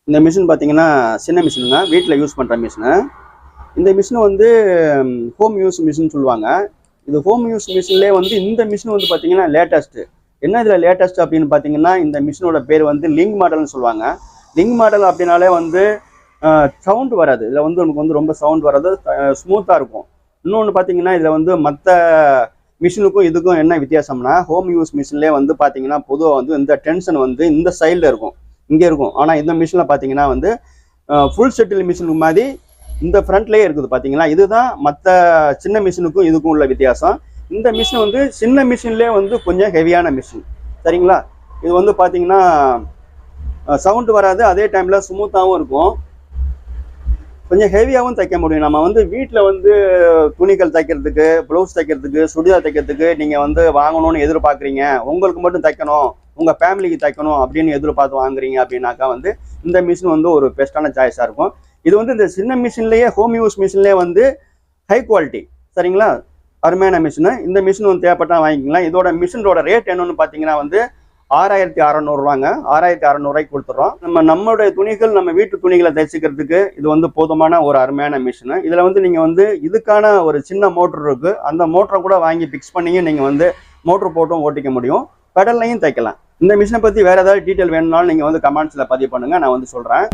இந்த மிஷின் பார்த்தீங்கன்னா சின்ன மிஷினுங்க, வீட்டில் யூஸ் பண்ணுற மிஷினு. இந்த மிஷின் வந்து ஹோம் யூஸ் மிஷின் சொல்லுவாங்க. இது ஹோம் யூஸ் மிஷின்லேயே வந்து இந்த மிஷின் வந்து பார்த்தீங்கன்னா லேட்டஸ்ட்டு. என்ன இதில் லேட்டஸ்ட் அப்படின்னு பார்த்தீங்கன்னா, இந்த மிஷினோட பேர் வந்து லிங்க் மாடல்னு சொல்லுவாங்க. லிங்க் மாடல் அப்படின்னாலே வந்து சவுண்ட் வராது. இதில் வந்து நமக்கு வந்து ரொம்ப சவுண்ட் வராது, ஸ்மூத்தாக இருக்கும். இன்னொன்று பார்த்தீங்கன்னா, இதில் வந்து மற்ற மிஷினுக்கும் இதுக்கும் என்ன வித்தியாசம்னா, ஹோம் யூஸ் மிஷின்லேயே வந்து பார்த்தீங்கன்னா பொதுவாக வந்து இந்த டென்ஷன் வந்து இந்த சைடில் இருக்கும், இங்கே இருக்கும். ஆனால் இந்த மிஷினில் பார்த்தீங்கன்னா வந்து ஃபுல் செட்டில் மிஷினுக்கு மாதிரி இந்த ஃப்ரண்ட்லேயே இருக்குது பார்த்தீங்களா. இதுதான் மற்ற சின்ன மிஷினுக்கும் இதுக்கும் உள்ள வித்தியாசம். இந்த மிஷின் வந்து சின்ன மிஷின்லேயே வந்து கொஞ்சம் ஹெவியான மிஷின், சரிங்களா. இது வந்து பார்த்தீங்கன்னா சவுண்டு வராது, அதே டைமில் ஸ்மூத்தாகவும் இருக்கும், கொஞ்சம் ஹெவியாகவும் தைக்க முடியும். நம்ம வந்து வீட்டில் வந்து துணிகள் தைக்கிறதுக்கு, ப்ளவுஸ் தைக்கிறதுக்கு, சுடிதார் தைக்கிறதுக்கு நீங்கள் வந்து வாங்கணும்னு எதிர்பார்க்குறீங்க, உங்களுக்கு மட்டும் தைக்கணும், உங்கள் ஃபேமிலிக்கு தைக்கணும் அப்படின்னு எதிர்பார்த்து வாங்குறீங்க அப்படின்னாக்கா வந்து இந்த மிஷின் வந்து ஒரு பெஸ்ட்டான சாய்ஸாக இருக்கும். இது வந்து இந்த சின்ன மிஷின்லேயே ஹோம் யூஸ் மிஷின்லேயே வந்து ஹை குவாலிட்டி, சரிங்களா, அருமையான மிஷினு. இந்த மிஷின் வந்து தேவைப்பட்டால் வாங்கிக்கலாம். இதோட மிஷினோட ரேட் என்னன்னு பார்த்தீங்கன்னா வந்து 6600 ரூபாங்க. 6600 ரூபாய்க்கு கொடுத்துட்றோம். நம்மளுடைய துணிகள், நம்ம வீட்டு துணிகளை தைச்சிக்கிறதுக்கு இது வந்து போதுமான ஒரு அருமையான மிஷினு. இதில் வந்து நீங்கள் வந்து இதுக்கான ஒரு சின்ன மோட்ரு இருக்குது, அந்த மோட்டரை கூட வாங்கி ஃபிக்ஸ் பண்ணிங்க நீங்கள் வந்து மோட்ரு போட்டும் ஓட்டிக்க முடியும், பெடல்லையும் தைக்கலாம். இந்த மிஷினை பற்றி வேறு ஏதாவது டீட்டெயில் வேணும்னாலும் நீங்கள் வந்து கமெண்ட்ஸில் பதிவு பண்ணுங்கள், நான் வந்து சொல்கிறேன்.